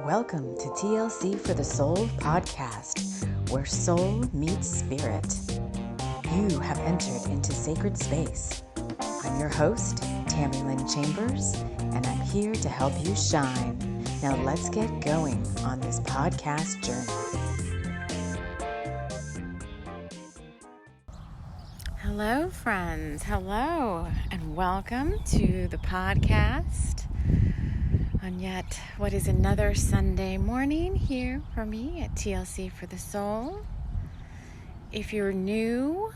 Welcome to TLC for the Soul podcast, where soul meets spirit. You have entered into sacred space. I'm your host, Tammy Lynn Chambers, and I'm here to help you shine. Now let's get going on this podcast journey. Hello, friends. Hello, and welcome to the podcast on yet what is another Sunday morning here for me at TLC for the Soul. If you're new,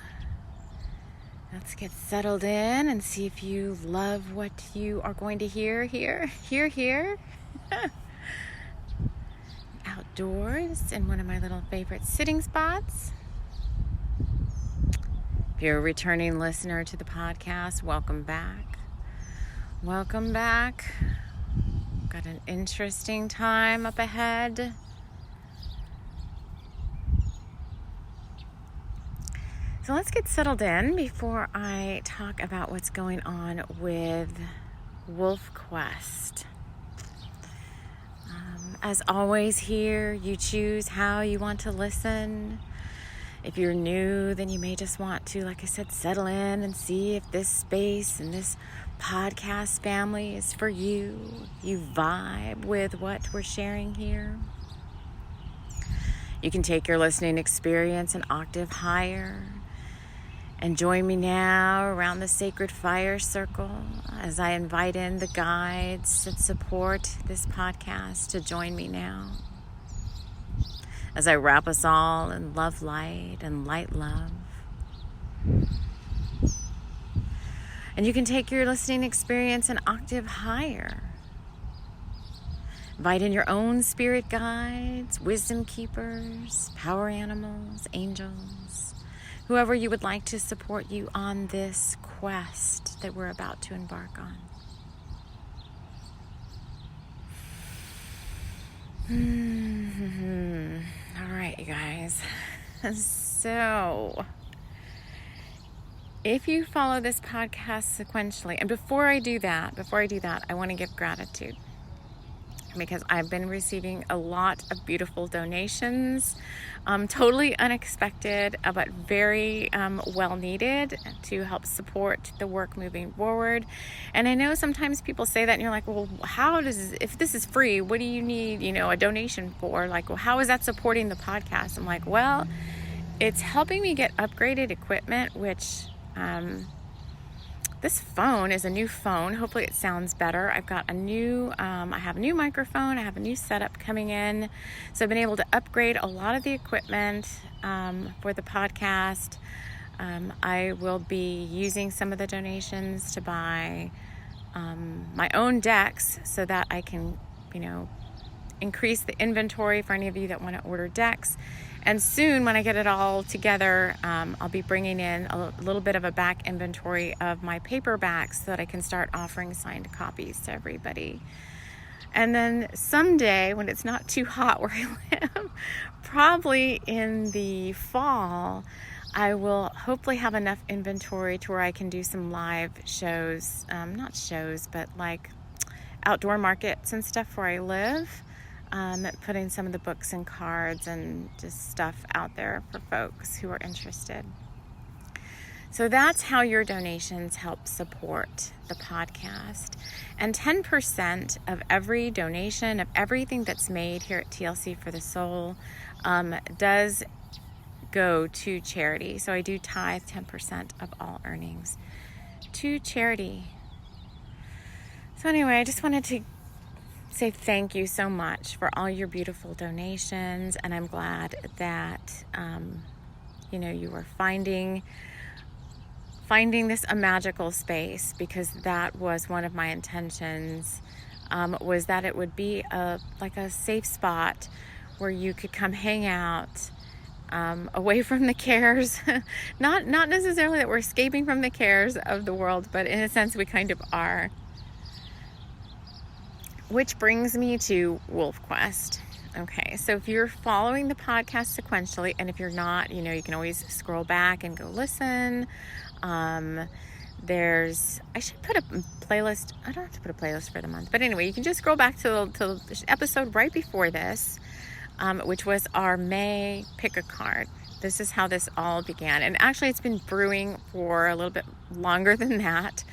let's get settled in and see if you love what you are going to hear here. Outdoors in one of my little favorite sitting spots. If you're a returning listener to the podcast, welcome back. Welcome back. Got an interesting time up ahead. So let's get settled in before I talk about what's going on with Wolf Quest. As always here, you choose how you want to listen. If you're new, then you may just want to, like I said, settle in and see if this space and this podcast family is for you. You vibe with what we're sharing here. You can take your listening experience an octave higher and join me now around the sacred fire circle as I invite in the guides that support this podcast to join me now. As I wrap us all in love light and light love. And you can take your listening experience an octave higher. Invite in your own spirit guides, wisdom keepers, power animals, angels, whoever you would like to support you on this quest that we're about to embark on. All right, you guys. So, if you follow this podcast sequentially, and before I do that, I want to give gratitude because I've been receiving a lot of beautiful donations, totally unexpected, but very well needed to help support the work moving forward. And I know sometimes people say that and you're like, well, if this is free, what do you need, a donation for? Like, well, how is that supporting the podcast? I'm like, well, it's helping me get upgraded equipment, which this phone is a new phone. Hopefully it sounds better. I've got I have a new microphone. I have a new setup coming in. So I've been able to upgrade a lot of the equipment for the podcast. I will be using some of the donations to buy my own decks so that I can, increase the inventory for any of you that want to order decks. And soon, when I get it all together, I'll be bringing in a little bit of a back inventory of my paperbacks so that I can start offering signed copies to everybody. And then someday, when it's not too hot where I live, probably in the fall, I will hopefully have enough inventory to where I can do some live shows, not shows, but like outdoor markets and stuff where I live. Putting some of the books and cards and just stuff out there for folks who are interested. So that's how your donations help support the podcast. And 10% of every donation, of everything that's made here at TLC for the Soul, does go to charity. So I do tithe 10% of all earnings to charity. So anyway, I just wanted to say thank you so much for all your beautiful donations, and I'm glad that you are finding this a magical space, because that was one of my intentions, was that it would be a safe spot where you could come hang out, away from the cares, not necessarily that we're escaping from the cares of the world, but in a sense we kind of are. Which brings me to Wolf Quest. Okay, so if you're following the podcast sequentially, and if you're not, you can always scroll back and go listen. I should put a playlist. I don't have to put a playlist for the month. But anyway, you can just scroll back to the episode right before this, which was our May pick a card. This is how this all began. And actually, it's been brewing for a little bit longer than that.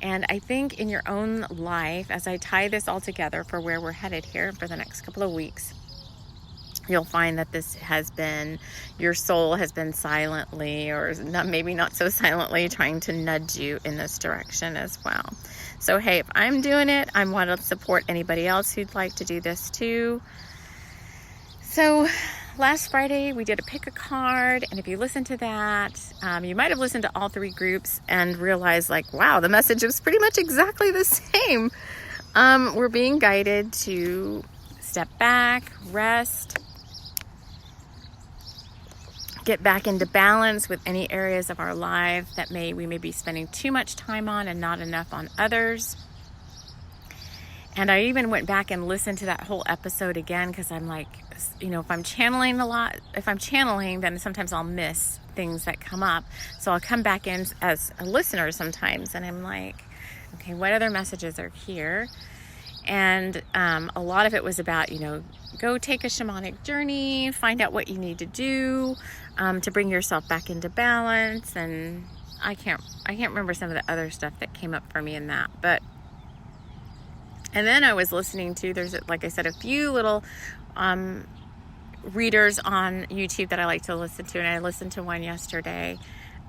And I think in your own life, as I tie this all together for where we're headed here for the next couple of weeks, you'll find that your soul has been silently, or maybe not so silently, trying to nudge you in this direction as well. So, hey, if I'm doing it, I want to support anybody else who'd like to do this too. So, last Friday, we did a pick a card, and if you listen to that, you might have listened to all three groups and realized, like, wow, the message was pretty much exactly the same. We're being guided to step back, rest, get back into balance with any areas of our life that we may be spending too much time on and not enough on others. And I even went back and listened to that whole episode again, because I'm like, if I'm channeling, then sometimes I'll miss things that come up. So I'll come back in as a listener sometimes, and I'm like, okay, what other messages are here? And a lot of it was about, go take a shamanic journey, find out what you need to do to bring yourself back into balance. And I can't remember some of the other stuff that came up for me in that. And then I was listening to, there's, like I said, a few little readers on YouTube that I like to listen to. And I listened to one yesterday.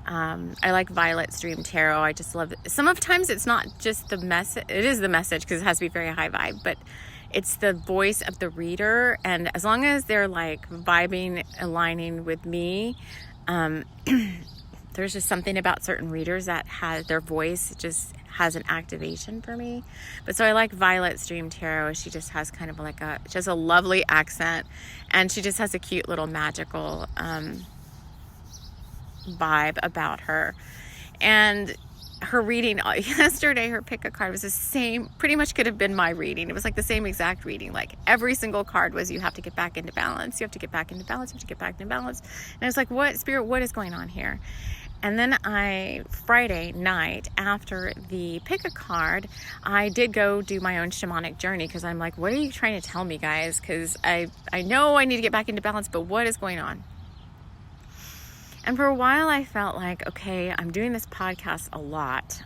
I like Violet's Dream Tarot. I just love it. Sometimes it's not just the message. It is the message, because it has to be very high vibe, but it's the voice of the reader. And as long as they're like vibing, aligning with me, there's just something about certain readers that their voice just has an activation for me. But so I like Violet's Dream Tarot. She just has kind of like just a lovely accent, and she just has a cute little magical vibe about her. And her reading yesterday, her pick a card was the same, pretty much could have been my reading. It was like the same exact reading. Like every single card was, you have to get back into balance. You have to get back into balance. You have to get back into balance. And I was like, what, Spirit, what is going on here? And then Friday night, after the pick a card, I did go do my own shamanic journey, because I'm like, what are you trying to tell me, guys? Because I know I need to get back into balance, but what is going on? And for a while, I felt like, okay, I'm doing this podcast a lot.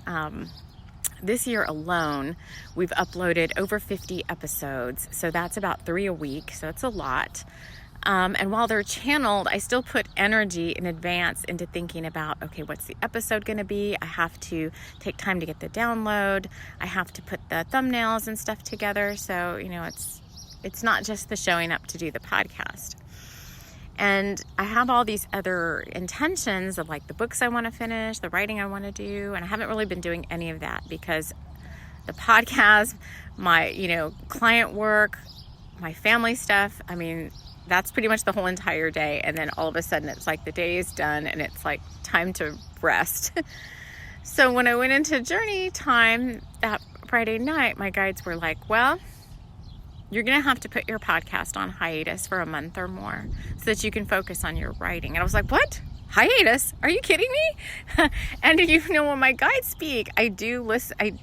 This year alone, we've uploaded over 50 episodes. So that's about 3 a week. So that's a lot. And while they're channeled, I still put energy in advance into thinking about, okay, what's the episode going to be? I have to take time to get the download. I have to put the thumbnails and stuff together. So, it's not just the showing up to do the podcast. And I have all these other intentions of like the books I want to finish, the writing I want to do. And I haven't really been doing any of that, because the podcast, my, client work, my family stuff, that's pretty much the whole entire day. And then all of a sudden it's like the day is done and it's like time to rest. So when I went into journey time that Friday night, my guides were like, well, you're going to have to put your podcast on hiatus for a month or more so that you can focus on your writing. And I was like, what? Hiatus? Are you kidding me? And when my guides speak, I do listen. I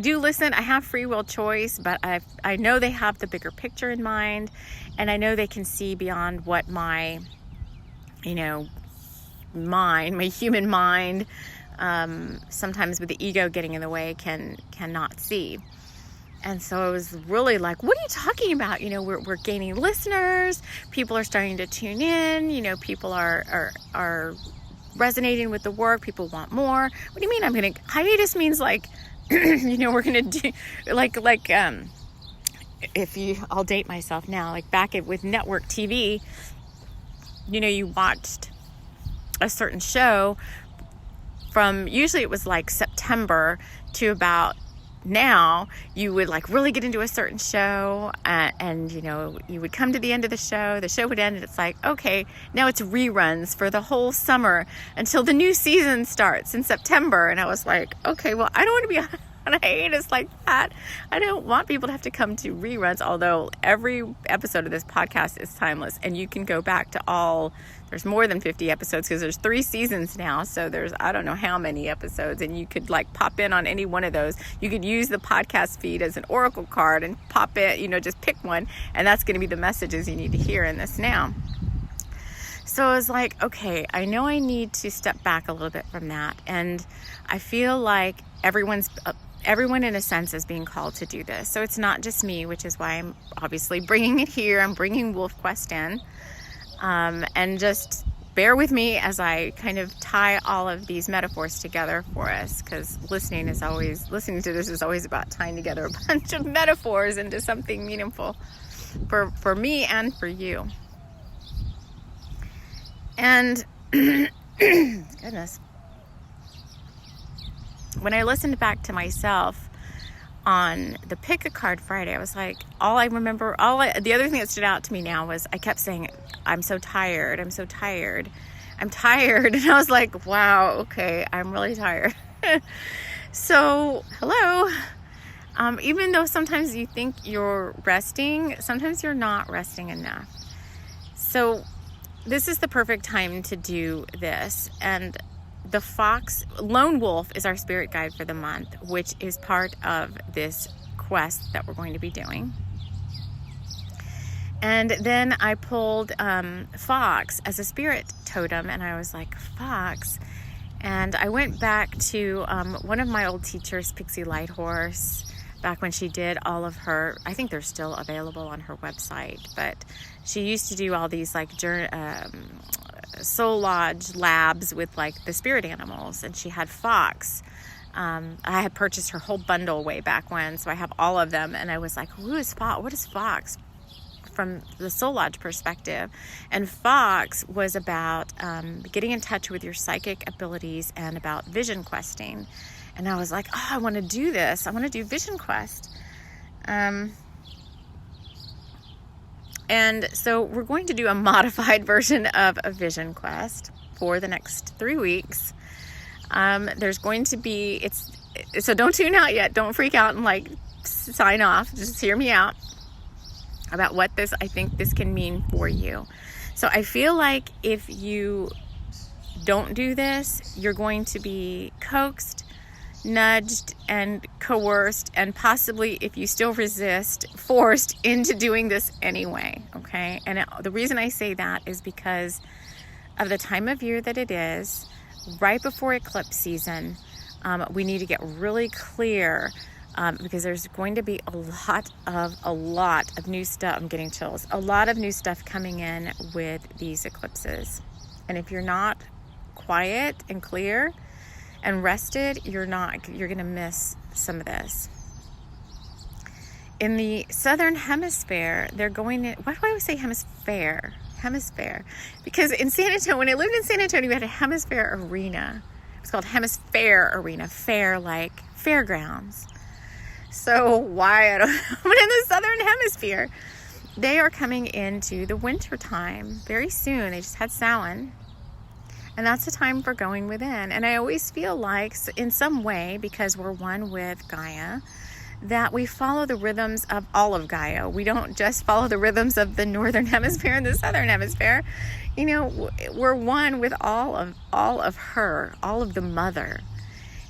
do listen. I have free will choice, but I know they have the bigger picture in mind, and I know they can see beyond what my, my human mind, sometimes with the ego getting in the way, cannot see. And so I was really like, what are you talking about? We're gaining listeners. People are starting to tune in. People are resonating with the work. People want more. What do you mean hiatus means like, we're going to do I'll date myself now, like back with network TV, you watched a certain show from, usually it was like September to about now, you would like really get into a certain show and you would come to the end of the show would end, and it's like, okay, now it's reruns for the whole summer until the new season starts in September. And I was like, okay, well, I don't want to be on a hiatus like that. I don't want people to have to come to reruns, although every episode of this podcast is timeless, and you can go back to there's more than 50 episodes because there's 3 seasons now, so there's I don't know how many episodes, and you could like pop in on any one of those. You could use the podcast feed as an oracle card and pop it, just pick one, and that's going to be the messages you need to hear in this now. So I was like, okay, I know I need to step back a little bit from that. And I feel like everyone in a sense is being called to do this. So it's not just me, which is why I'm obviously bringing it here. I'm bringing Wolf Quest in. And just bear with me as I kind of tie all of these metaphors together for us, because listening to this is always about tying together a bunch of metaphors into something meaningful for me and for you. And goodness, when I listened back to myself on the Pick a Card Friday, I was like, the other thing that stood out to me now was I kept saying, I'm so tired. And I was like, wow, okay, I'm really tired. So, hello. Even though sometimes you think you're resting, sometimes you're not resting enough. So this is the perfect time to do this. And the lone wolf is our spirit guide for the month, which is part of this quest that we're going to be doing. And then I pulled fox as a spirit totem, and I was like, fox. And I went back to one of my old teachers, Pixie Lighthorse, back when she did all of her, I think they're still available on her website, but she used to do all these like Soul Lodge labs with like the spirit animals, and she had fox. I had purchased her whole bundle way back when, so I have all of them, and I was like, what is fox from the Soul Lodge perspective? And fox was about getting in touch with your psychic abilities and about vision questing. And I was like, oh, I want to do this. I want to do Vision Quest. And so we're going to do a modified version of a Vision Quest for the next 3 weeks. There's going to be, so don't tune out yet. Don't freak out and like sign off. Just hear me out about what I think this can mean for you. So I feel like if you don't do this, you're going to be coaxed, nudged, and coerced, and possibly, if you still resist, forced into doing this anyway, okay? And the reason I say that is because of the time of year that it is, right before eclipse season. We need to get really clear, because there's going to be a lot of new stuff. I'm getting chills. A lot of new stuff coming in with these eclipses. And if you're not quiet and clear and rested, you're going to miss some of this. In the Southern Hemisphere, they're going in, why do I always say hemisphere? Because in San Antonio, when I lived in San Antonio, we had a hemisphere arena. It was called Hemisphere Arena, fair like fairgrounds. So why, I don't know, but in the Southern Hemisphere, they are coming into the winter time very soon. They just had Samhain. And that's the time for going within. And I always feel like, in some way, because we're one with Gaia, that we follow the rhythms of all of Gaia. We don't just follow the rhythms of the Northern Hemisphere and the Southern Hemisphere. We're one with all of her, all of the Mother.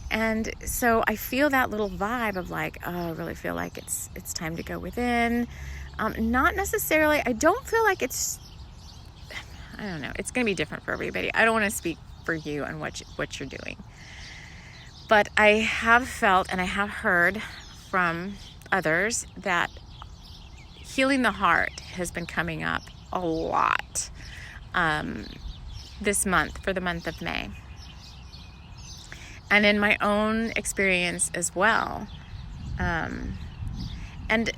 And so I feel that little vibe of like, oh, I really feel like it's time to go within. Not necessarily, I don't feel like I don't know. It's going to be different for everybody. I don't want to speak for you and what you're doing. But I have felt and I have heard from others that healing the heart has been coming up a lot this month, for the month of May. And in my own experience as well. And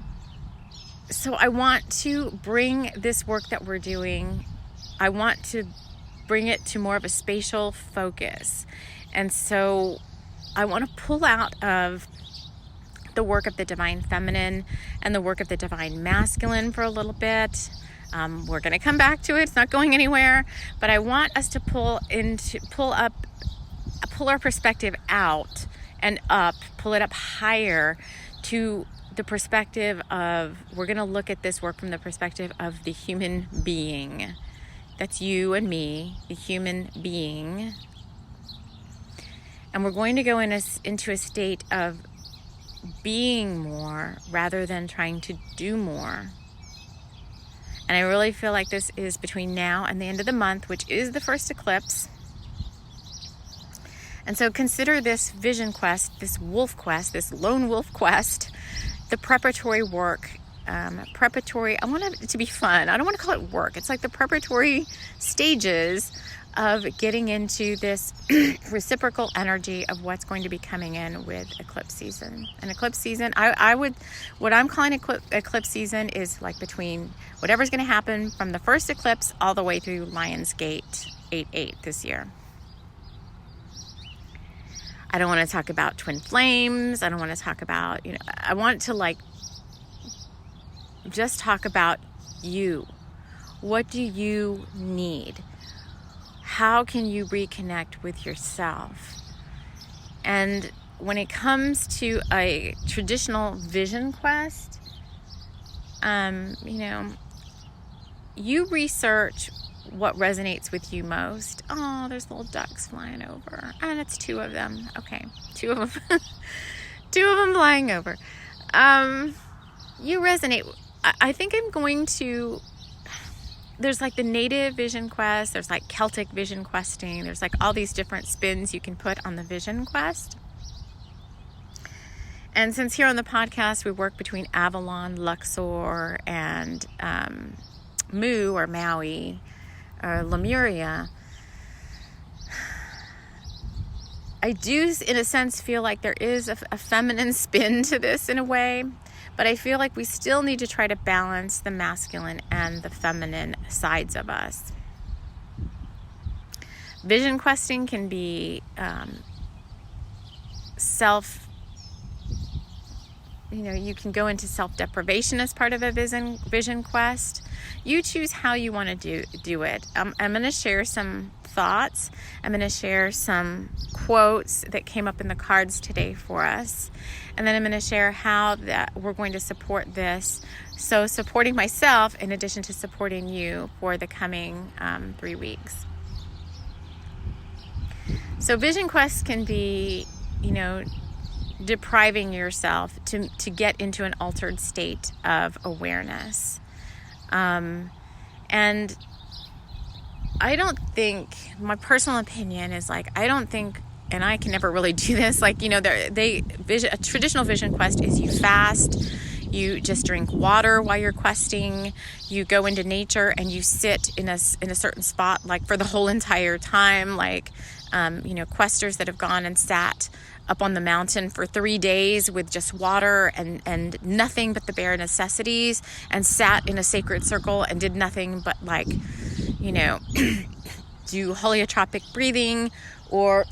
so I want to bring this work that we're doing, I want to bring it to more of a spatial focus. And so I want to pull out of the work of the divine feminine and the work of the divine masculine for a little bit. We're going to come back to it. It's not going anywhere. But I want us to pull our perspective out and up, pull it up higher to the perspective of, we're going to look at this work from the perspective of the human being. That's you and me, the human being. And we're going to go into a state of being more rather than trying to do more. And I really feel like this is between now and the end of the month, which is the first eclipse. And so consider this vision quest, this wolf quest, this lone wolf quest, the preparatory work. I want it to be fun. I don't want to call it work. It's like the preparatory stages of getting into this reciprocal energy of what's going to be coming in with eclipse season. And eclipse season, what I'm calling eclipse season is like between whatever's going to happen from the first eclipse all the way through Lionsgate 8/8 this year. I don't want to talk about twin flames. I don't want to talk about, I want to just talk about you. What do you need? How can you reconnect with yourself? And when it comes to a traditional vision quest, you research what resonates with you most. Oh, there's little ducks flying over. And it's two of them. Okay, two of them. Two of them flying over. You resonate. I think I'm going to... There's like the native vision quest. There's like Celtic vision questing. There's like all these different spins you can put on the vision quest. And since here on the podcast, we work between Avalon, Luxor, and Mu or Maui, or Lemuria, I do, in a sense, feel like there is a feminine spin to this in a way. But I feel like we still need to try to balance the masculine and the feminine sides of us. Vision questing can be you can go into self-deprivation as part of a vision quest. You choose how you want to do it. I'm going to share some thoughts. I'm going to share some quotes that came up in the cards today for us. And then I'm going to share how that we're going to support this. So supporting myself in addition to supporting you for the coming 3 weeks. So vision quests can be, depriving yourself to get into an altered state of awareness. And I don't think, my personal opinion is I don't think, and I can never really do this, a traditional vision quest is you fast, you just drink water while you're questing, you go into nature and you sit in a certain spot for the whole entire time, questers that have gone and sat up on the mountain for 3 days with just water and nothing but the bare necessities, and sat in a sacred circle and did nothing but do holotropic breathing or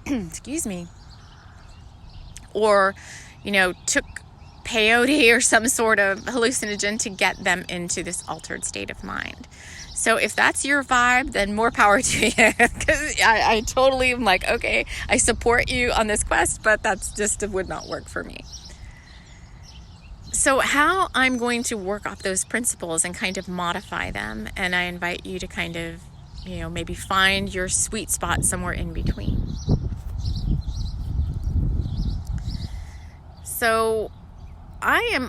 excuse me, or took peyote or some sort of hallucinogen to get them into this altered state of mind. So if that's your vibe, then more power to you, because I totally am okay, I support you on this quest, but that's just would not work for me. So how I'm going to work off those principles and kind of modify them, and I invite you to kind of, maybe find your sweet spot somewhere in between. So I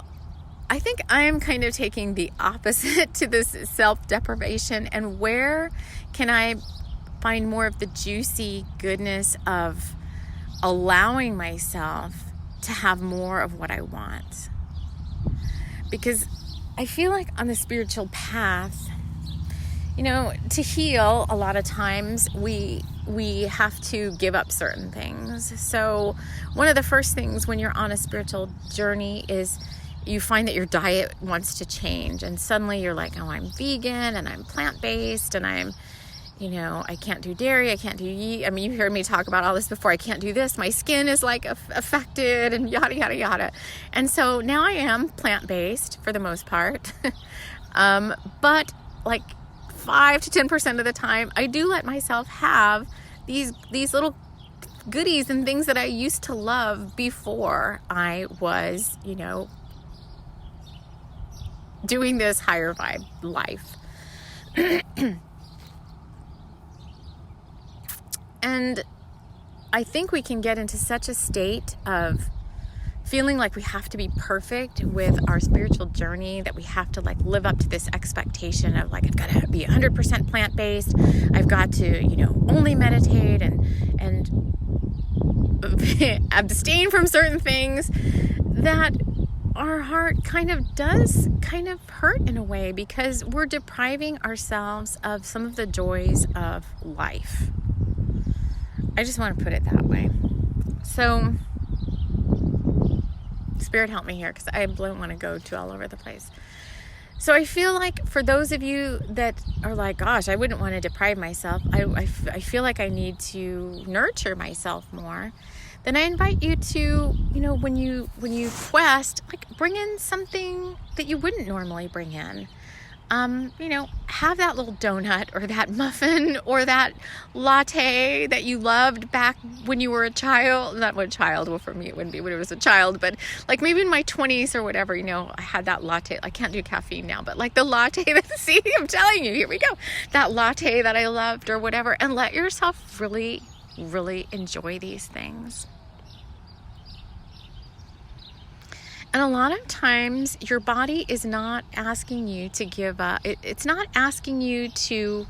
think I am kind of taking the opposite to this self-deprivation, and where can I find more of the juicy goodness of allowing myself to have more of what I want. Because I feel like on the spiritual path, to heal, a lot of times we have to give up certain things. So one of the first things when you're on a spiritual journey is you find that your diet wants to change, and suddenly you're like, oh, I'm vegan and I'm plant-based and I'm, I can't do dairy, I can't do yeast. I mean, you've heard me talk about all this before. I can't do this. My skin is affected and yada, yada, yada. And so now I am plant-based for the most part. But 5 to 10% of the time, I do let myself have these little goodies and things that I used to love before I was, doing this higher vibe life. And I think we can get into such a state of feeling like we have to be perfect with our spiritual journey, that we have to like live up to this expectation of like, I've got to be 100% plant-based. I've got to, only meditate and abstain from certain things, that our heart kind of hurt in a way, because we're depriving ourselves of some of the joys of life. I just want to put it that way. So Spirit, help me here, because I don't want to go too all over the place. So I feel like for those of you that are like, gosh, I wouldn't want to deprive myself, I feel like I need to nurture myself more, then I invite you to, when you quest, like bring in something that you wouldn't normally bring in. Have that little donut or that muffin or that latte that you loved back when you were a child. Not a child, well, for me it wouldn't be when I was a child, but like maybe in my 20s or whatever, I had that latte. I can't do caffeine now, but like the latte that, see, I'm telling you, here we go. That latte that I loved or whatever, and let yourself really, really enjoy these things. And a lot of times your body is not asking you to give up. It's not asking you to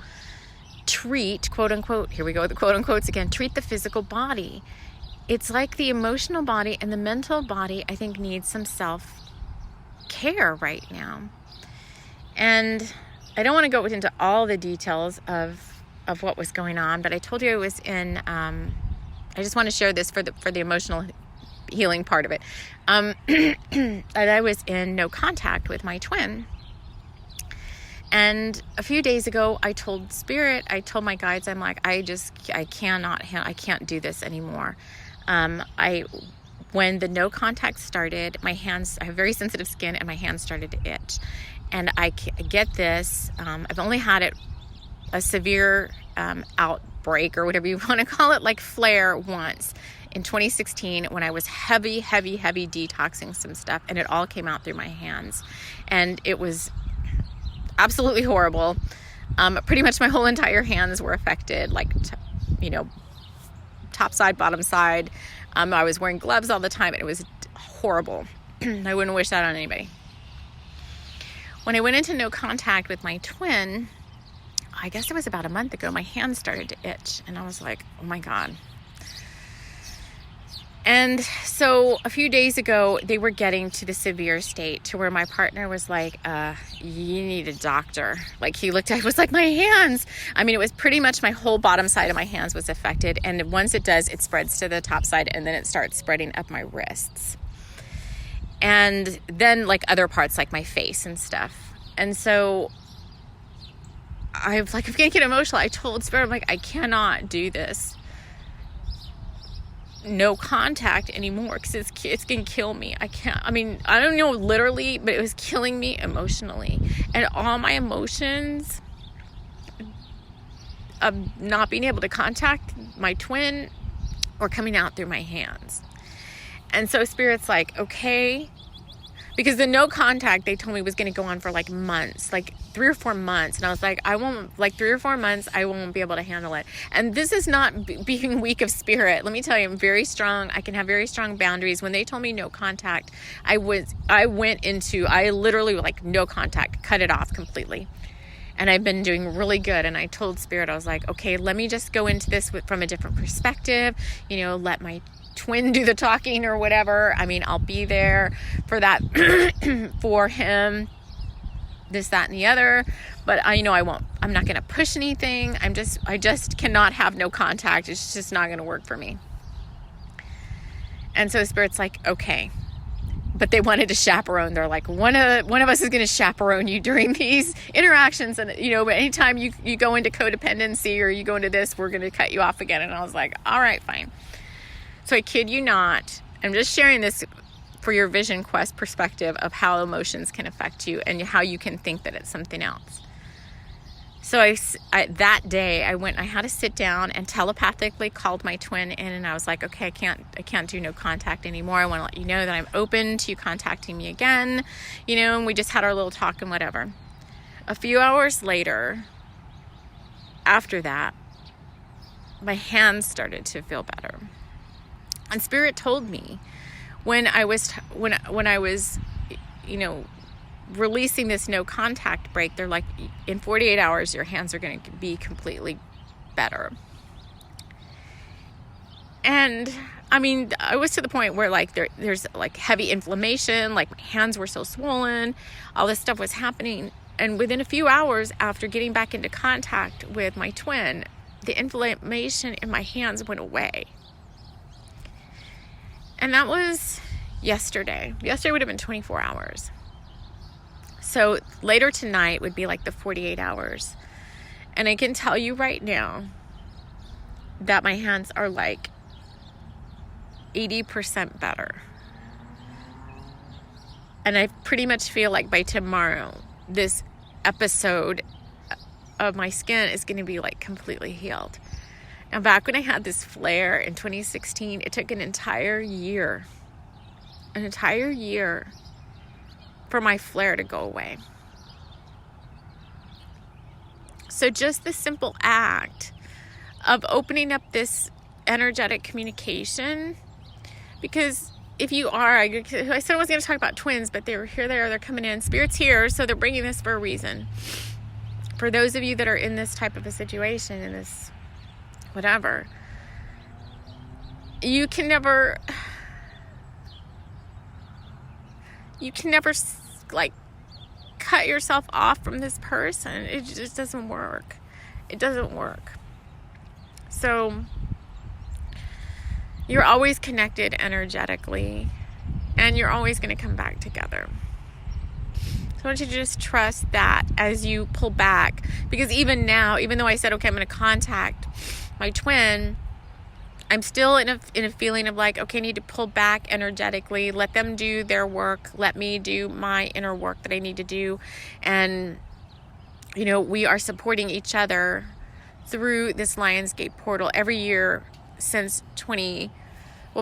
treat, quote unquote, here we go with the quote unquotes again, treat the physical body. It's like the emotional body and the mental body, I think, needs some self-care right now. And I don't want to go into all the details of what was going on, but I told you I was in, I just want to share this for the emotional healing part of it. And I was in no contact with my twin. And a few days ago, I told Spirit, I told my guides, I'm like, I can't do this anymore. When the no contact started, my hands, I have very sensitive skin, and my hands started to itch. And I get this, I've only had a severe outbreak or whatever you want to call it, like flare once in 2016 when I was heavy detoxing some stuff, and it all came out through my hands. And it was absolutely horrible. Pretty much my whole entire hands were affected, like, top side, bottom side. I was wearing gloves all the time, and it was horrible. I wouldn't wish that on anybody. When I went into no contact with my twin, I guess it was about a month ago, my hands started to itch, and I was like, oh my God. And so a few days ago, they were getting to the severe state to where my partner was like, you need a doctor. Like, he looked at it, was like, my hands. I mean, it was pretty much my whole bottom side of my hands was affected. And once it does, it spreads to the top side, and then it starts spreading up my wrists. And then like other parts, like my face and stuff. And so I'm going to get emotional. I told Spirit, I'm like, I cannot do this no contact anymore, because it's gonna kill me. I don't know literally, but it was killing me emotionally, and all my emotions of not being able to contact my twin or coming out through my hands. And so Spirit's like, okay, because the no contact, they told me, was going to go on for like months, like 3 or 4 months. And I was like, I won't, like 3 or 4 months, I won't be able to handle it. And this is not being weak of spirit. Let me tell you, I'm very strong. I can have very strong boundaries. When they told me no contact, I literally like no contact, cut it off completely. And I've been doing really good. And I told Spirit, I was like, okay, let me just go into this from a different perspective, let my twin do the talking or whatever. I mean, I'll be there for that, for him, this, that, and the other, but I won't, I'm not going to push anything. I just cannot have no contact. It's just not going to work for me. And so Spirit's like, okay, but they wanted to chaperone. They're like, one of us is going to chaperone you during these interactions. And, anytime you go into codependency or you go into this, we're going to cut you off again. And I was like, all right, fine. So I kid you not, I'm just sharing this for your vision quest perspective of how emotions can affect you and how you can think that it's something else. So that day I went, I had to sit down and telepathically called my twin in, and I was like, okay, I can't do no contact anymore. I want to let you know that I'm open to you contacting me again, and we just had our little talk and whatever. A few hours later, after that, my hands started to feel better. And Spirit told me when I was releasing this no contact break, they're like, in 48 hours, your hands are going to be completely better. And I mean, I was to the point where like there's like heavy inflammation, like my hands were so swollen, all this stuff was happening. And within a few hours after getting back into contact with my twin, the inflammation in my hands went away. And that was yesterday. Yesterday would have been 24 hours. So later tonight would be like the 48 hours. And I can tell you right now that my hands are like 80% better. And I pretty much feel like by tomorrow, this episode of my skin is going to be like completely healed. Now, back when I had this flare in 2016, it took an entire year for my flare to go away. So just the simple act of opening up this energetic communication, because if you are, I said I was going to talk about twins, but they're coming in. Spirit's here, so they're bringing this for a reason. For those of you that are in this type of a situation, in this whatever, you can never like cut yourself off from this person. It just doesn't work. It doesn't work. So you're always connected energetically, and you're always going to come back together. So I want you to just trust that as you pull back, because even now, even though I said, okay, I'm going to contact my twin, I'm still in a feeling of like, okay, I need to pull back energetically, let them do their work, let me do my inner work that I need to do. And, we are supporting each other through this Lionsgate portal every year since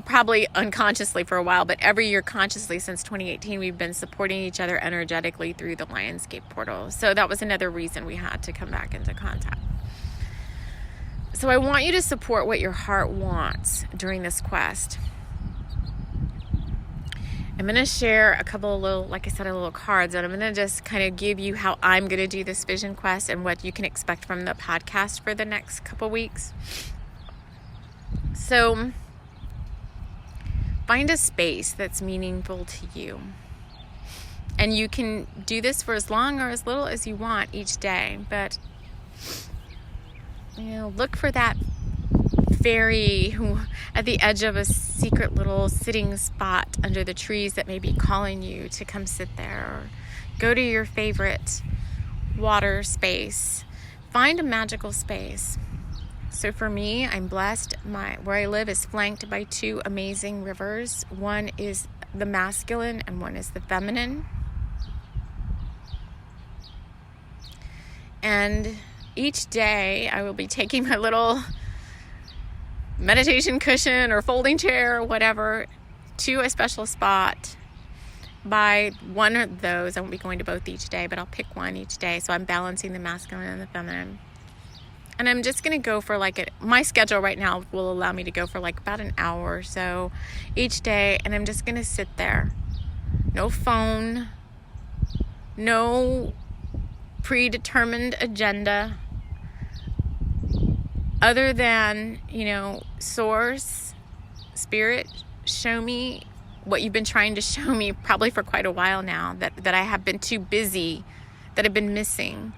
probably unconsciously for a while, but every year consciously since 2018, we've been supporting each other energetically through the Lionsgate portal. So that was another reason we had to come back into contact. So I want you to support what your heart wants during this quest. I'm going to share a couple of little cards, and I'm going to just kind of give you how I'm going to do this vision quest and what you can expect from the podcast for the next couple weeks. So find a space that's meaningful to you. And you can do this for as long or as little as you want each day, but look for that fairy at the edge of a secret little sitting spot under the trees that may be calling you to come sit there, or go to your favorite water space. Find a magical space. So for me, I'm blessed. Where I live is flanked by two amazing rivers. One is the masculine and one is the feminine. And each day I will be taking my little meditation cushion or folding chair or whatever to a special spot by one of those. I won't be going to both each day, but I'll pick one each day. So I'm balancing the masculine and the feminine. And I'm just going to go for my schedule right now will allow me to go for about an hour or so each day. And I'm just going to sit there. No phone, no predetermined agenda, other than, source, spirit, show me what you've been trying to show me probably for quite a while now, that I have been too busy, that I've been missing.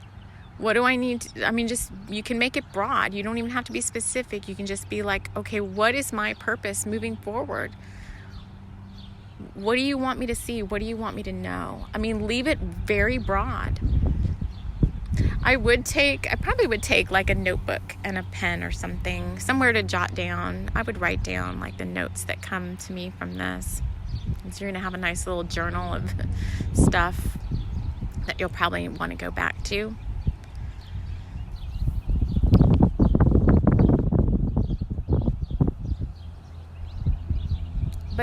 What do I need? You can make it broad. You don't even have to be specific. You can just be like, okay, what is my purpose moving forward? What do you want me to see? What do you want me to know? Leave it very broad. I probably would take a notebook and a pen or something, somewhere to jot down. I would write down the notes that come to me from this. So you're going to have a nice little journal of stuff that you'll probably want to go back to.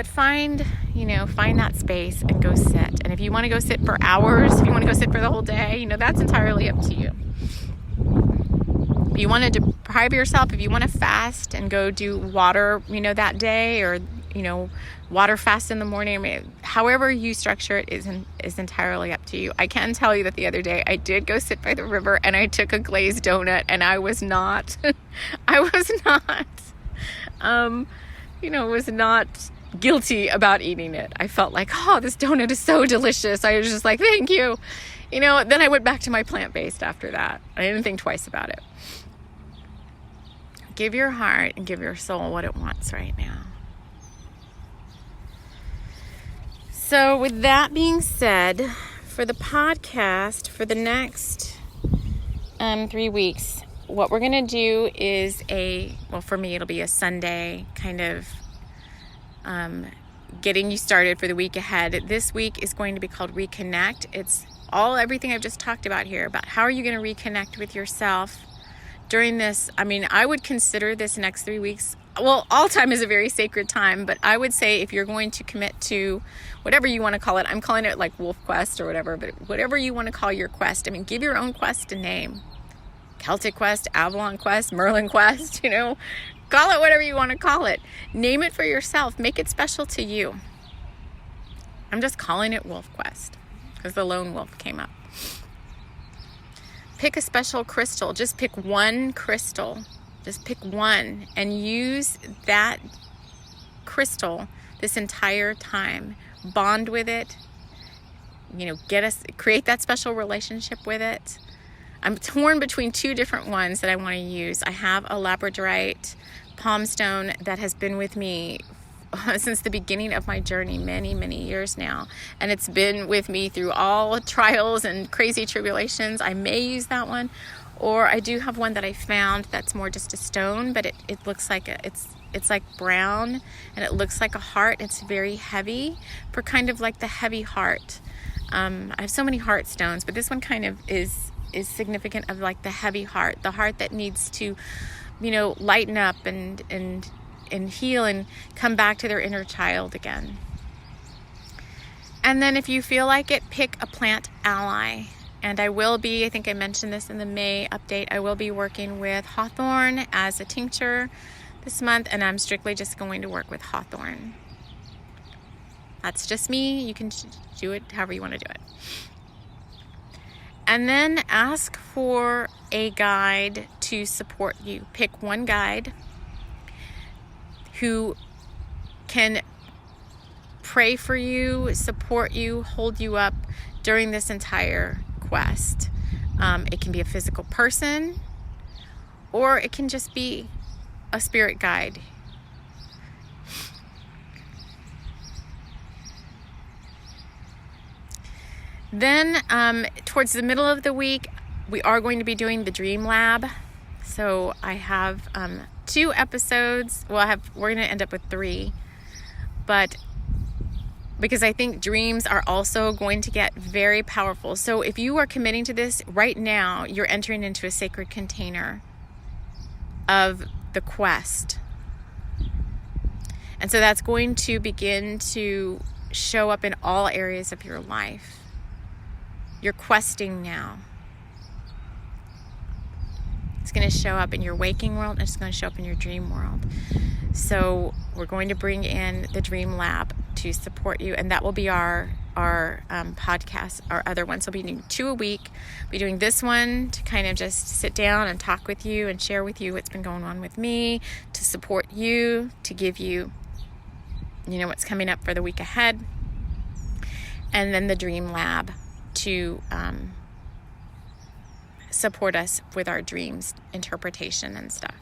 But find that space and go sit. And if you want to go sit for hours, if you want to go sit for the whole day, that's entirely up to you. If you want to deprive yourself, if you want to fast and go do water, that day, or, water fast in the morning, however you structure it is entirely up to you. I can tell you that the other day I did go sit by the river and I took a glazed donut, and I was not, was not guilty about eating it. I felt like, oh, this donut is so delicious. I was just like, thank you. Then I went back to my plant-based after that. I didn't think twice about it. Give your heart and give your soul what it wants right now. So with that being said, for the podcast, for the next 3 weeks, what we're going to do is for me, it'll be a Sunday kind of getting you started for the week ahead. This week is going to be called Reconnect. It's everything I've just talked about here, about how are you going to reconnect with yourself during this. I would consider this next 3 weeks, all time is a very sacred time, but I would say if you're going to commit to whatever you want to call it, I'm calling it like Wolf Quest or whatever, but whatever you want to call your quest, give your own quest a name. Celtic Quest, Avalon Quest, Merlin Quest, call it whatever you want to call it. Name it for yourself. Make it special to you. I'm just calling it Wolf Quest because the lone wolf came up. Pick a special crystal. Just pick one crystal. Just pick one and use that crystal this entire time. Bond with it. Create that special relationship with it. I'm torn between two different ones that I want to use. I have a labradorite palm stone that has been with me since the beginning of my journey, many, many years now. And it's been with me through all trials and crazy tribulations. I may use that one. Or I do have one that I found that's more just a stone, but it looks like it's like brown, and it looks like a heart. It's very heavy, for kind of like the heavy heart. I have so many heart stones, but this one kind of is significant of like the heavy heart, the heart that needs to, lighten up and heal and come back to their inner child again. And then if you feel like it, pick a plant ally. And I think I mentioned this in the May update, I will be working with hawthorn as a tincture this month, and I'm strictly just going to work with hawthorn. That's just me. You can do it however you want to do it. And then ask for a guide to support you. Pick one guide who can pray for you, support you, hold you up during this entire quest. It can be a physical person, or it can just be a spirit guide. Then towards the middle of the week, we are going to be doing the Dream Lab. So I have 2 episodes. We're going to end up with 3, but because I think dreams are also going to get very powerful. So if you are committing to this right now, you're entering into a sacred container of the quest. And so that's going to begin to show up in all areas of your life. You're questing now. It's going to show up in your waking world, and it's going to show up in your dream world. So we're going to bring in the Dream Lab to support you, and that will be our podcast. Our other ones will be doing 2 a week. We'll be doing this one to kind of just sit down and talk with you and share with you what's been going on with me, to support you, to give you, what's coming up for the week ahead. And then the Dream Lab to support us with our dreams interpretation and stuff.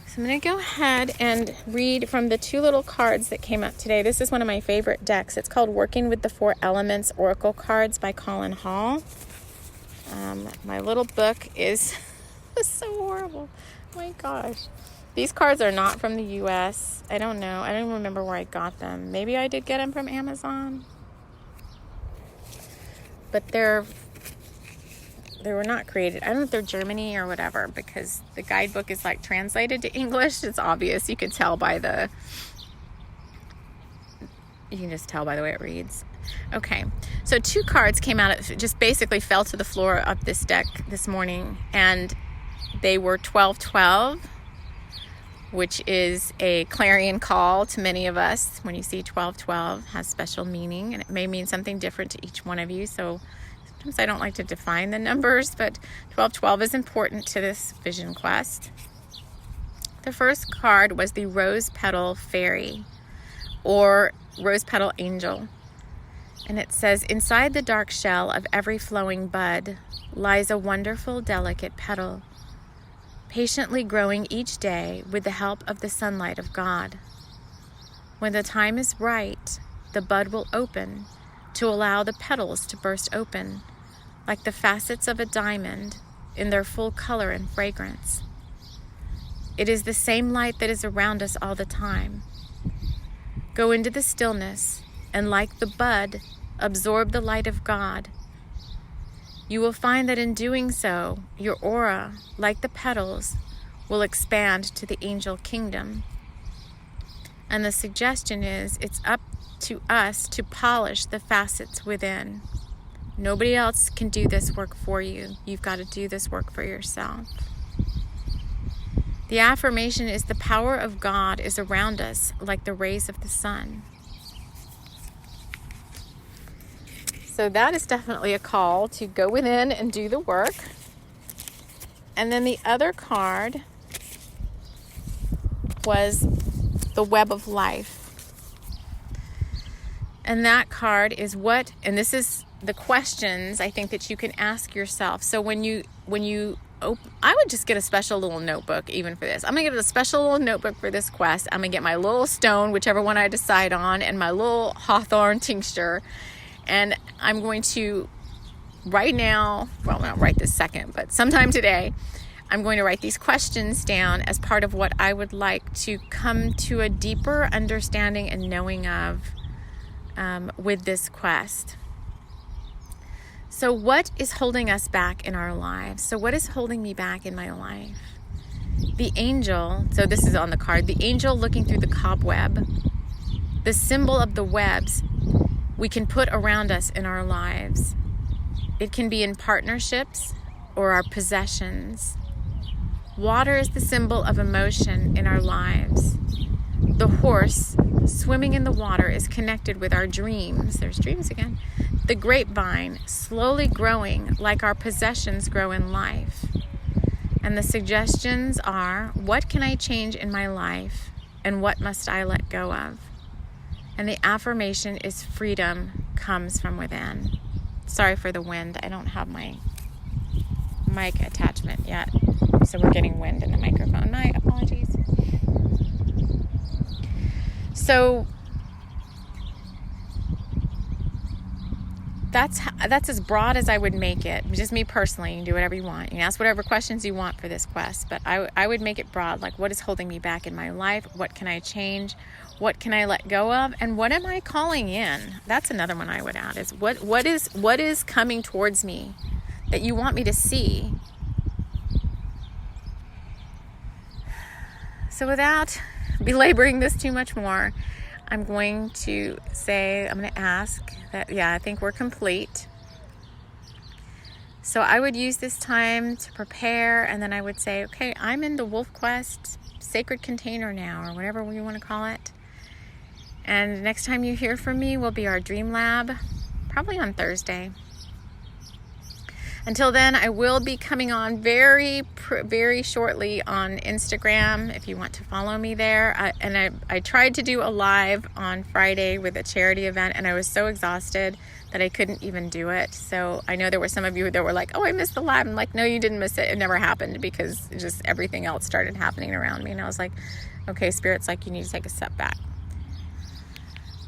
So I'm going to go ahead and read from the 2 little cards that came up today. This is one of my favorite decks. It's called Working with the 4 Elements Oracle Cards by Colin Hall. My little book is so horrible. Oh my gosh. These cards are not from the U.S. I don't know. I don't even remember where I got them. Maybe I did get them from Amazon. But they were not created. I don't know if they're Germany or whatever, because the guidebook is like translated to English. It's obvious. You can tell by the You can just tell by the way it reads. Okay, so 2 cards came out, just basically fell to the floor of this deck this morning, and they were 1212, which is a clarion call to many of us. When you see 1212, has special meaning, and it may mean something different to each one of you. So sometimes I don't like to define the numbers, but 1212 is important to this vision quest. The first card was the Rose Petal Fairy, or Rose Petal Angel. And it says, inside the dark shell of every flowing bud lies a wonderful, delicate petal, patiently growing each day with the help of the sunlight of God. When the time is right, the bud will open to allow the petals to burst open, like the facets of a diamond in their full color and fragrance. It is the same light that is around us all the time. Go into the stillness and, like the bud, absorb the light of God. You will find that in doing so, your aura, like the petals, will expand to the angel kingdom. And the suggestion is, it's up to us to polish the facets within. Nobody else can do this work for you. You've got to do this work for yourself. The affirmation is, the power of God is around us like the rays of the sun. So that is definitely a call to go within and do the work. And then the other card was the Web of Life. And that card is what, and this is the questions I think that you can ask yourself. So when you open, I would just get a special little notebook even for this. I'm going to get a special little notebook for this quest. I'm going to get my little stone, whichever one I decide on, and my little hawthorn tincture. And I'm going to, right now, well, not right this second, but sometime today, I'm going to write these questions down as part of what I would like to come to a deeper understanding and knowing of with this quest. So what is holding us back in our lives? So what is holding me back in my life? The angel, so this is on the card, the angel looking through the cobweb, the symbol of the webs we can put around us in our lives. It can be in partnerships or our possessions. Water is the symbol of emotion in our lives. The horse swimming in the water is connected with our dreams. There's dreams again. The grapevine slowly growing like our possessions grow in life. And the suggestions are, what can I change in my life and what must I let go of? And the affirmation is, freedom comes from within. Sorry for the wind. I don't have my mic attachment yet, so we're getting wind in the microphone. My apologies. So that's as broad as I would make it. Just me personally. You can do whatever you want. You can ask whatever questions you want for this quest, but I would make it broad. Like, what is holding me back in my life? What can I change? What can I let go of? And what am I calling in? That's another one I would add, is what is coming towards me that you want me to see? So without belaboring this too much more, I'm going to ask that, I think we're complete. So I would use this time to prepare, and then I would say, okay, I'm in the Wolf Quest sacred container now, or whatever you want to call it. And next time you hear from me will be our Dream Lab, probably on Thursday. Until then, I will be coming on very shortly on Instagram if you want to follow me there. I tried to do a live on Friday with a charity event, and I was so exhausted that I couldn't even do it. So I know there were some of you that were like, oh, I missed the live. I'm like, no, you didn't miss it. It never happened, because just everything else started happening around me. And I was like, okay, Spirit's like, you need to take a step back.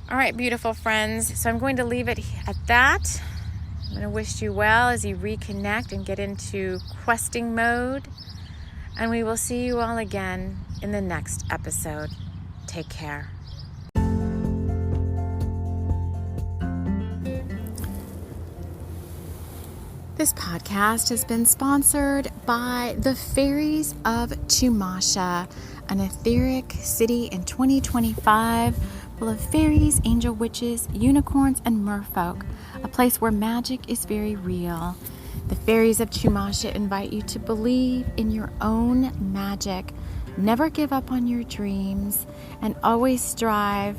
All right, beautiful friends. So I'm going to leave it at that. I'm going to wish you well as you reconnect and get into questing mode. And we will see you all again in the next episode. Take care. This podcast has been sponsored by the Fairies of Chumasha, an etheric city in 2025, full of fairies, angel witches, unicorns, and merfolk, a place where magic is very real. The fairies of Chumash invite you to believe in your own magic, never give up on your dreams, and always strive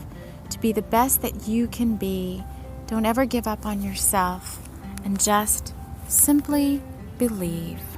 to be the best that you can be. Don't ever give up on yourself, and just simply believe.